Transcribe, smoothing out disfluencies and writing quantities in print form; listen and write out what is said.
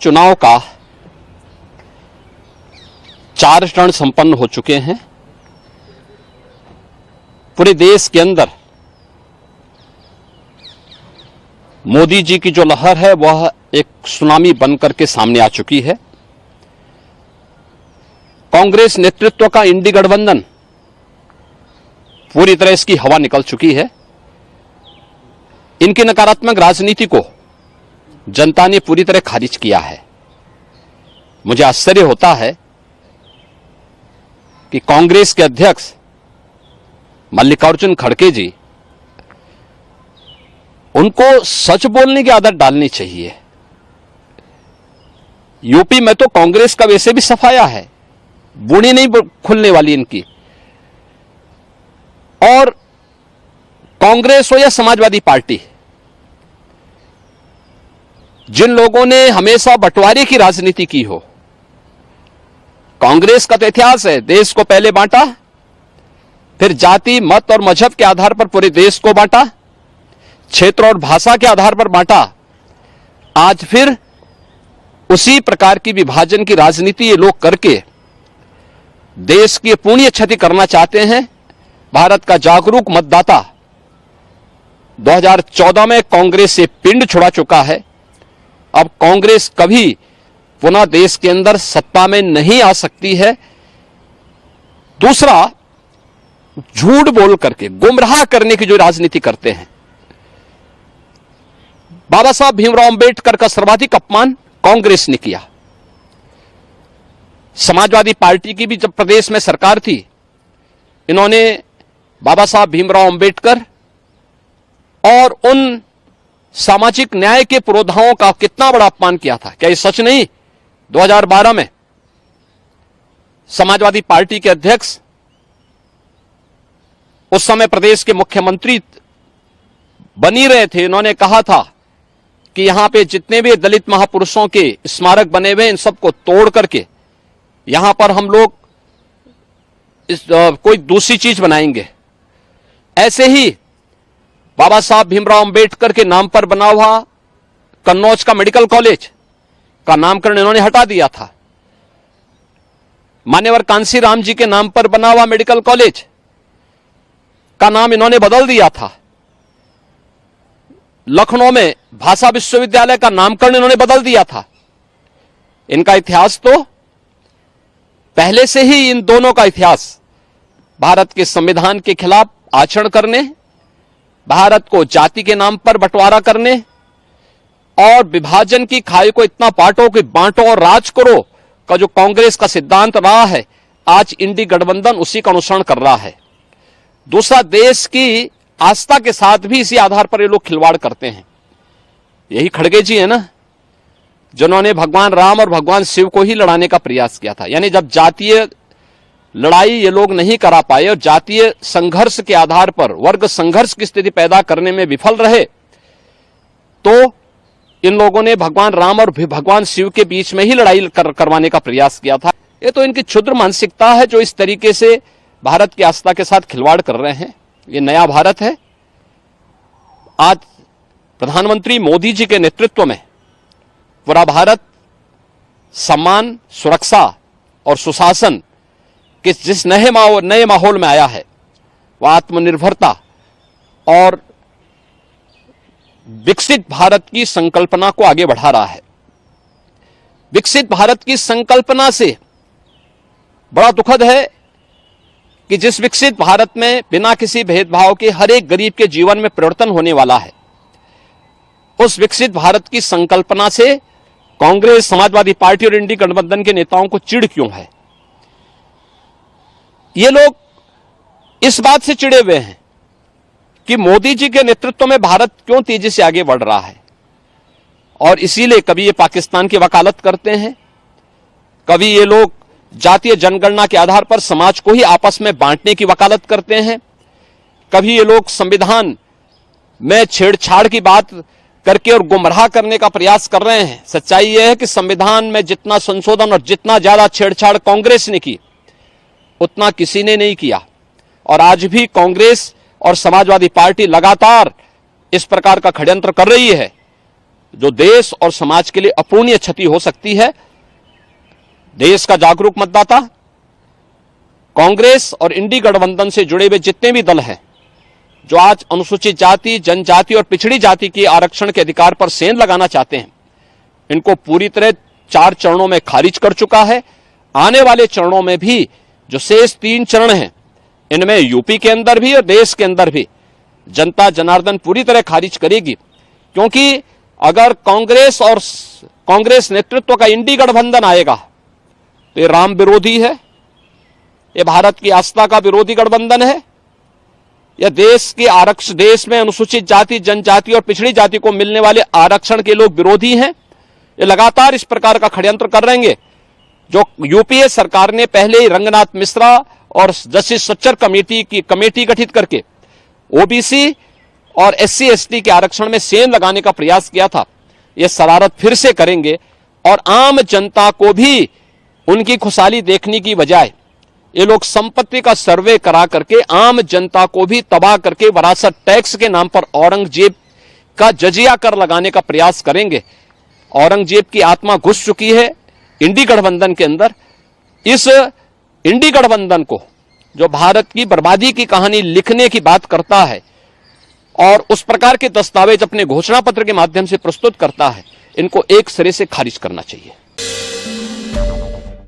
चुनाव का 4 चरण संपन्न हो चुके हैं। पूरे देश के अंदर मोदी जी की जो लहर है वह एक सुनामी बनकर के सामने आ चुकी है। कांग्रेस नेतृत्व का इंडी गठबंधन पूरी तरह इसकी हवा निकल चुकी है। इनकी नकारात्मक राजनीति को जनता ने पूरी तरह खारिज किया है। मुझे आश्चर्य होता है कि कांग्रेस के अध्यक्ष मल्लिकार्जुन खड़गे जी, उनको सच बोलने की आदत डालनी चाहिए। यूपी में तो कांग्रेस का वैसे भी सफाया है, बूढ़ी नहीं खुलने वाली इनकी। और कांग्रेस हो या समाजवादी पार्टी, जिन लोगों ने हमेशा बंटवारे की राजनीति की हो, कांग्रेस का तो इतिहास है, देश को पहले बांटा, फिर जाति मत और मजहब के आधार पर पूरे देश को बांटा, क्षेत्र और भाषा के आधार पर बांटा। आज फिर उसी प्रकार की विभाजन की राजनीति ये लोग करके देश की पूर्ण क्षति करना चाहते हैं। भारत का जागरूक मतदाता 2014 में कांग्रेस से पिंड छुड़ा चुका है। अब कांग्रेस कभी पुनः देश के अंदर सत्ता में नहीं आ सकती है। दूसरा, झूठ बोल करके गुमराह करने की जो राजनीति करते हैं। बाबा साहब भीमराव अंबेडकर का सर्वाधिक अपमान कांग्रेस ने किया। समाजवादी पार्टी की भी जब प्रदेश में सरकार थी, इन्होंने बाबा साहब भीमराव अंबेडकर और उन सामाजिक न्याय के पुरोधाओं का कितना बड़ा अपमान किया था। क्या ये सच नहीं? 2012 में समाजवादी पार्टी के अध्यक्ष, उस समय प्रदेश के मुख्यमंत्री बनी रहे थे, इन्होंने कहा था कि यहां पे जितने भी दलित महापुरुषों के स्मारक बने हुए इन सबको तोड़ करके यहां पर हम लोग कोई दूसरी चीज बनाएंगे। ऐसे ही बाबा साहब भीमराव अंबेडकर के नाम पर बना हुआ कन्नौज का मेडिकल कॉलेज का नामकरण इन्होंने हटा दिया था। मान्यवर कांसीराम जी के नाम पर बना हुआ मेडिकल कॉलेज का नाम इन्होंने बदल दिया था। लखनऊ में भाषा विश्वविद्यालय का नामकरण इन्होंने बदल दिया था। इनका इतिहास तो पहले से ही, इन दोनों का इतिहास भारत के संविधान के खिलाफ आचरण करने, भारत को जाति के नाम पर बंटवारा करने और विभाजन की खाई को इतना बांटो कि बांटो और राज करो का जो कांग्रेस का सिद्धांत रहा है, आज इंडी गठबंधन उसी का अनुसरण कर रहा है। दूसरा, देश की आस्था के साथ भी इसी आधार पर ये लोग खिलवाड़ करते हैं। यही खड़गे जी है ना, जिन्होंने भगवान राम और भगवान शिव को ही लड़ाने का प्रयास किया था। यानी जब जातीय लड़ाई ये लोग नहीं करा पाए और जातीय संघर्ष के आधार पर वर्ग संघर्ष की स्थिति पैदा करने में विफल रहे, तो इन लोगों ने भगवान राम और भगवान शिव के बीच में ही लड़ाई करवाने का प्रयास किया था। ये तो इनकी क्षुद्र मानसिकता है जो इस तरीके से भारत की आस्था के साथ खिलवाड़ कर रहे हैं। ये नया भारत है। आज प्रधानमंत्री मोदी जी के नेतृत्व में पूरा भारत सम्मान, सुरक्षा और सुशासन के जिस नए माहौल में आया है, वह आत्मनिर्भरता और विकसित भारत की संकल्पना को आगे बढ़ा रहा है। विकसित भारत की संकल्पना से बड़ा दुखद है कि जिस विकसित भारत में बिना किसी भेदभाव के हर एक गरीब के जीवन में परिवर्तन होने वाला है, उस विकसित भारत की संकल्पना से कांग्रेस, समाजवादी पार्टी और इंडी गठबंधन के नेताओं को चिढ़ क्यों है? ये लोग इस बात से चिढ़े हुए हैं कि मोदी जी के नेतृत्व में भारत क्यों तेजी से आगे बढ़ रहा है, और इसीलिए कभी ये पाकिस्तान की वकालत करते हैं, कभी ये लोग जातीय जनगणना के आधार पर समाज को ही आपस में बांटने की वकालत करते हैं, कभी ये लोग संविधान में छेड़छाड़ की बात करके और गुमराह करने का प्रयास कर रहे हैं। सच्चाई यह है कि संविधान में जितना संशोधन और जितना ज्यादा छेड़छाड़ कांग्रेस ने की, उतना किसी ने नहीं किया। और आज भी कांग्रेस और समाजवादी पार्टी लगातार इस प्रकार का षड्यंत्र कर रही है जो देश और समाज के लिए अपूरणीय क्षति हो सकती है। देश का जागरूक मतदाता कांग्रेस और इंडी गठबंधन से जुड़े हुए जितने भी दल हैं जो आज अनुसूचित जाति, जनजाति और पिछड़ी जाति के आरक्षण के अधिकार पर सेंध लगाना चाहते हैं, इनको पूरी तरह 4 चरणों में खारिज कर चुका है। आने वाले चरणों में भी जो शेष 3 चरण हैं, इनमें यूपी के अंदर भी और देश के अंदर भी जनता जनार्दन पूरी तरह खारिज करेगी। क्योंकि अगर कांग्रेस नेतृत्व का इंडी गठबंधन आएगा तो ये राम विरोधी है, ये भारत की आस्था का विरोधी गठबंधन है, यह देश में अनुसूचित जाति, जनजाति और पिछड़ी जाति को मिलने वाले आरक्षण के लोग विरोधी हैं। ये लगातार इस प्रकार का षड्यंत्र कर रहे हैं। जो यूपीए सरकार ने पहले ही रंगनाथ मिश्रा और जस्टिस सच्चर कमेटी गठित करके ओबीसी और एससी एसटी के आरक्षण में सेंध लगाने का प्रयास किया था, यह शरारत फिर से करेंगे और आम जनता को भी उनकी खुशहाली देखने की बजाय ये लोग संपत्ति का सर्वे करा करके आम जनता को भी तबाह करके विरासत टैक्स के नाम पर औरंगजेब का जजिया कर लगाने का प्रयास करेंगे। औरंगजेब की आत्मा घुस चुकी है इंडी गठबंधन के अंदर। इस इंडी गठबंधन को, जो भारत की बर्बादी की कहानी लिखने की बात करता है और उस प्रकार के दस्तावेज अपने घोषणा पत्र के माध्यम से प्रस्तुत करता है, इनको एक सिरे से खारिज करना चाहिए।